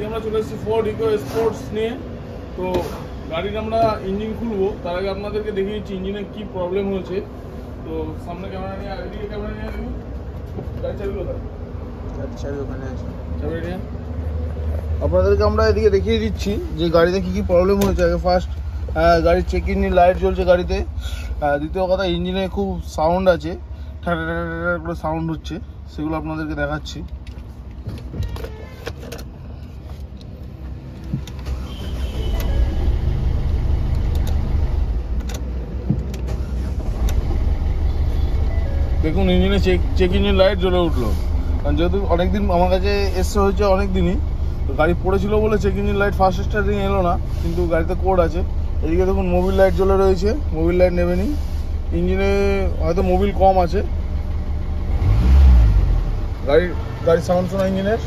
আমরা চলে এসেছি ফোর্ড ইকো স্পোর্টস নিয়ে। তো গাড়ির আমরা ইঞ্জিন খুলবো, তার আগে আপনাদেরকে দেখিয়ে দিচ্ছি ইঞ্জিনের কী প্রবলেম হয়েছে। তো সামনে ক্যামেরা নিয়ে এদিকে ক্যামেরা নিয়ে আসবো। গাড়ি চাবি কোথায়? চাবি ওখানে আছে। চাবি নিয়ে আপনাদেরকে আমরা এদিকে দেখিয়ে দিচ্ছি যে গাড়িতে কী কী প্রবলেম হয়েছে। আগে ফার্স্ট গাড়ির চেক ইঞ্জিন লাইট জ্বলছে গাড়িতে। দ্বিতীয় কথা, ইঞ্জিনে খুব সাউন্ড আছে, ঠাটা ঠাটা করে সাউন্ড হচ্ছে, সেগুলো আপনাদেরকে দেখাচ্ছি। দেখুন ইঞ্জিনে চেক ইঞ্জিন লাইট জ্বলে উঠলো, কারণ যেহেতু অনেকদিন আমার কাছে এসে হয়েছে, অনেক দিনই তো গাড়ি পড়েছিল বলে check engine light first starting এলো না, কিন্তু গাড়িতে কোড আছে। এদিকে দেখুন মোবিল লাইট জ্বলে রয়েছে, মোবিল লাইট নেবেনি। ইঞ্জিনে হয়তো মোবিল কম আছে। গাড়ির সাউন্ড শোনা ইঞ্জিনের,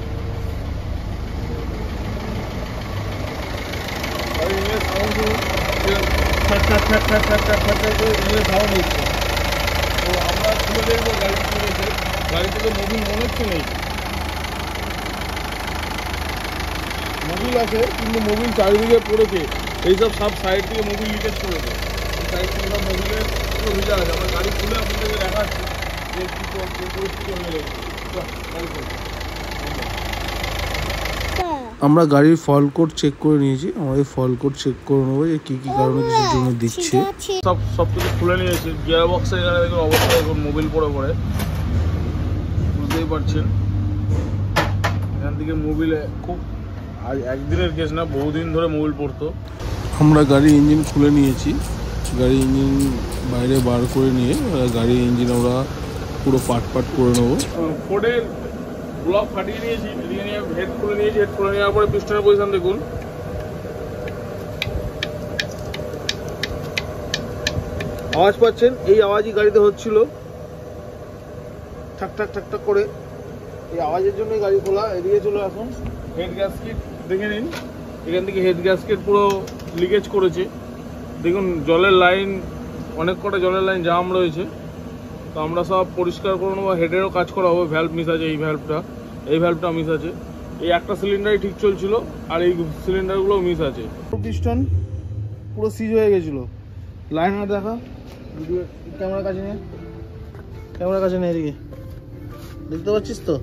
সাউন্ড ইঞ্জিনের সাউন্ড হচ্ছে। তো আমরা খুলে দেখবো গাড়ি খুলেছে, গাড়ি থেকে মোবিল মনে হচ্ছে নেই। মোবিল আছে কিন্তু মোবিল চারিদিকে পড়েছে, এইসব সব সাইড থেকে মোবিল লিকেজ করেছে। সাইড থেকে সব মোবিলের পুরো ভিজা আছে। আমরা গাড়ি খুলে আপনাদেরকে দেখাচ্ছি যে কী পরিস্থিতি হয়ে গেছে। আমরা গাড়ির ফল কোড চেক করে নিয়েছি। আমাদের ফল কোড চেক করে নেবো যে কী কী কারণে কিসের জন্য দিচ্ছে। সব কিছু খুলে নিয়েছি। গিয়ার বক্সের এখানে দেখুন অবস্থা, এখন মোবিল পড়ে বুঝতেই পারছেন। এখান থেকে মোবিলে খুব আজ একদিনের কেস না, বহুদিন ধরে মোবিল পড়তো। আমরা গাড়ির ইঞ্জিন খুলে নিয়েছি। গাড়ির ইঞ্জিন বাইরে বার করে নিয়ে গাড়ির ইঞ্জিন আমরা পুরো পার্ট করে নেবো। ফোর্ডের ব্লক ফাটিয়ে নিয়েছি, নিয়ে হেড খুলে নিয়েছি। হেড খুলে নেওয়ার পরে পিস্টনের পজিশন দেখুন। আওয়াজ পাচ্ছেন, এই আওয়াজই গাড়িতে হচ্ছিল, ঠাক ঠাক ঠাক ঠাক করে। এই আওয়াজের জন্যই গাড়ি খোলা। এদিকে চলে আসুন, হেড গ্যাসকেট দেখে নিন। এখান থেকে হেড গ্যাসকেট পুরো লিকেজ করেছে। দেখুন জলের লাইন, অনেক কটা জলের লাইন জাম রয়েছে। তো আমরা সব পরিষ্কার করে নেবো। হেডেরও কাজ করা হবে, ভ্যালভ মিস আছে, এই ভ্যালভটা মিস আছে। এই একটা সিলিন্ডারই ঠিক চলছিল, আর এই সিলিন্ডারগুলো মিস আছে। পিস্টন পুরো সিজ হয়ে গেছিলো। লাইনার দেখা, ক্যামেরার কাছে নিয়ে এদিকে দেখতে পাচ্ছিস তো?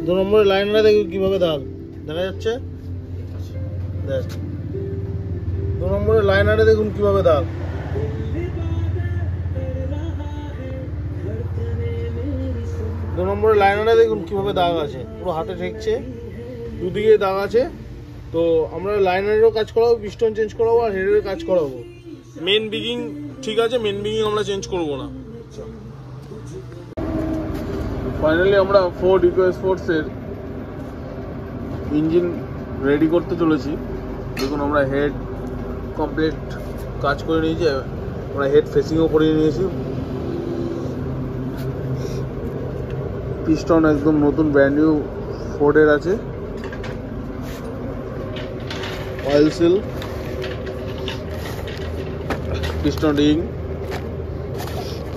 2 নম্বরের লাইনারে দেখি কীভাবে দেখা যাচ্ছে। দেখ 2 নম্বরের লাইনারে দেখুন কীভাবে দাগ। দু নম্বরের লাইনারে দেখুন কীভাবে দাগ আছে, পুরো হাতে ঠেকছে, দুদিকে দাগ আছে। তো আমরা লাইনারেরও কাজ করাবো, পিস্টন চেঞ্জ করাবো, আর হেডেরও কাজ করাবো। মেন বিগিং ঠিক আছে, মেন বিগিং আমরা চেঞ্জ করবো না। ফাইনালি আমরা ফোর্ড ইকো স্পোর্টসের ইঞ্জিন রেডি করতে চলেছি। দেখুন আমরা হেড কমপ্লিট কাজ করে নিয়েছি, আমরা হেড ফেসিংও করিয়ে নিয়েছি। পিস্টন একদম নতুন ব্র্যান্ড নিউ ফোর্ডের আছে। অয়েল সিল, পিস্টন রিং,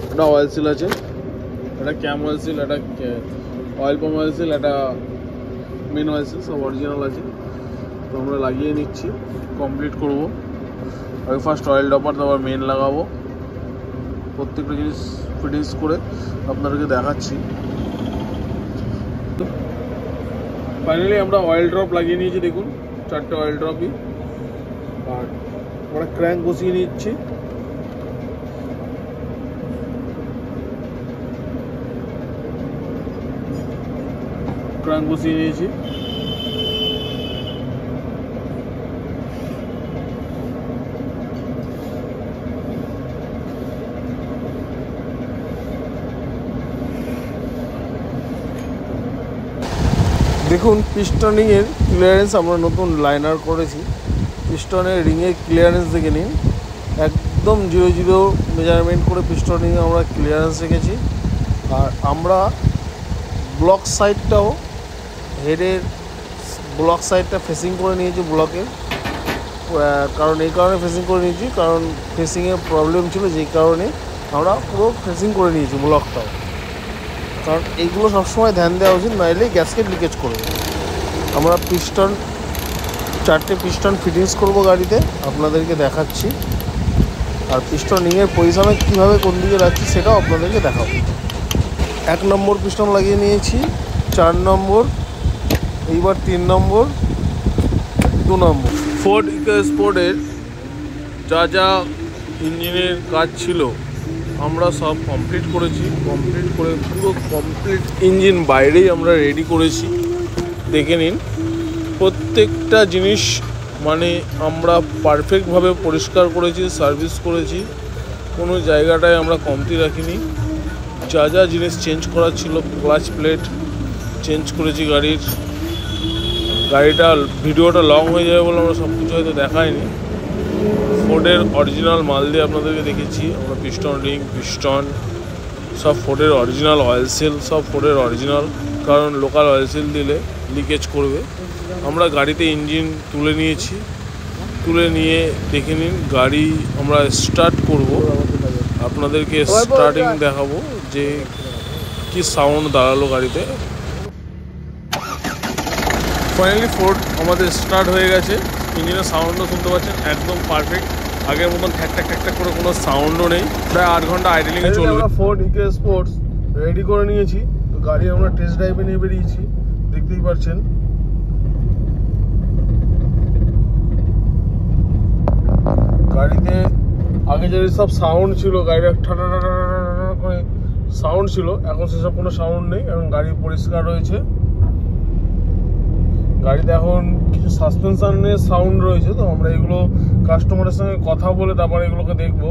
একটা অয়েল সিল আছে, একটা ক্যাম অয়েল সিল, একটা অয়েল পাম্প অয়েল সিল, একটা মেন অয়েল সিল, সব অরিজিনাল আছে। তো আমরা লাগিয়ে নিচ্ছি, কমপ্লিট করব। আগে ফার্স্ট অয়েল ড্রপার, তারপর মেন লাগাবো। প্রত্যেকটা জিনিস ফিটিংস করে আপনাদেরকে দেখাচ্ছি। ফাইনালি আমরা অয়েল ড্রপ লাগিয়ে নিয়েছি, দেখুন 4টে অয়েল ড্রপই। আর আমরা ক্র্যাঙ্ক বসিয়ে নিচ্ছি। দেখুন পিস্টনিংয়ের ক্লিয়ারেন্স আমরা নতুন লাইনার করেছি। পিস্টনের রিংয়ের ক্লিয়ারেন্স দেখে নিন, একদম 0 মেজারমেন্ট করে পিস্টনিংয়ে আমরা ক্লিয়ারেন্স রেখেছি। আর আমরা ব্লক সাইডটাও, হেডের ব্লক সাইডটা ফেসিং করে নিয়েছি ব্লকের। কারণ এই কারণে ফেসিং করে নিয়েছি, কারণ ফেসিংয়ের প্রবলেম ছিল, যেই কারণে আমরা পুরো ফেসিং করে নিয়েছি ব্লকটাও। কারণ এইগুলো সবসময় ধ্যান দেওয়া উচিত, নাইলে গ্যাসকেট লিকেজ করবে। আমরা পিস্টন 4টে পিস্টন ফিটিংস করব গাড়িতে, আপনাদেরকে দেখাচ্ছি। আর পিস্টনিংয়ের পজিশনে কীভাবে কোন দিকে রাখছি সেটাও আপনাদেরকে দেখাবো। 1 নম্বর পিস্টন লাগিয়ে নিয়েছি, 4 নম্বর, এইবার 3 নম্বর, 2 নম্বর। ফোর্ড ইকোস্পোর্টের যা যা ইঞ্জিনের কাজ ছিল আমরা সব কমপ্লিট করেছি। কমপ্লিট করে পুরো কমপ্লিট ইঞ্জিন বাইরেই আমরা রেডি করেছি, দেখে নিন। প্রত্যেকটা জিনিস মানে আমরা পারফেক্টভাবে পরিষ্কার করেছি, সার্ভিস করেছি, কোনো জায়গাটায় আমরা কমতি রাখিনি। যা যা জিনিস চেঞ্জ করার ছিল, ক্লাচ প্লেট চেঞ্জ করেছি গাড়িটা ভিডিওটা লং হয়ে যাবে বলে আমরা সব কিছু হয়তো দেখাইনি। ফোর্ডের অরিজিনাল মাল দিয়ে আপনাদেরকে দেখেছি আমরা, পিস্টন রিং, পিস্টন সব ফোর্ডের অরিজিনাল, অয়েল সেল সব ফোর্ডের অরিজিনাল, কারণ লোকাল অয়েল সেল দিলে লিকেজ করবে। আমরা গাড়িতে ইঞ্জিন তুলে নিয়েছি, তুলে নিয়ে দেখে নিন গাড়ি আমরা স্টার্ট করব, আপনাদেরকে স্টার্টিং দেখাবো যে কি সাউন্ড দাঁড়ালো গাড়িতে। ফাইনালি ফোর্ড আমাদের স্টার্ট হয়ে গেছে, ইঞ্জিনের সাউন্ডও শুনতে পাচ্ছেন একদম পারফেক্ট, আগের মতন ঠ্যাক ঠ্যাক ঠ্যাক ঠ্যাক করে কোনো সাউন্ডও নেই। প্রায় 8 ঘন্টা আইডলিংয়ে চলবে। আমরা ফোর্ড ইকোস্পোর্টস রেডি করে নিয়েছি, তো গাড়ি আমরা টেস্ট ড্রাইভে নিয়ে বেরিয়েছি, দেখতেই পাচ্ছেন। গাড়িতে আগে যে সব সাউন্ড ছিল, গাড়িটা ঠাটা ঠাটা করে সাউন্ড ছিল, এখন সেসব কোনো সাউন্ড নেই, এখন গাড়ি পরিষ্কার রয়েছে। গাড়িতে এখন কিছু সাসপেনশনের সাউন্ড রয়েছে, তো আমরা এগুলো কাস্টমারের সঙ্গে কথা বলে তারপরে এগুলোকে দেখবো।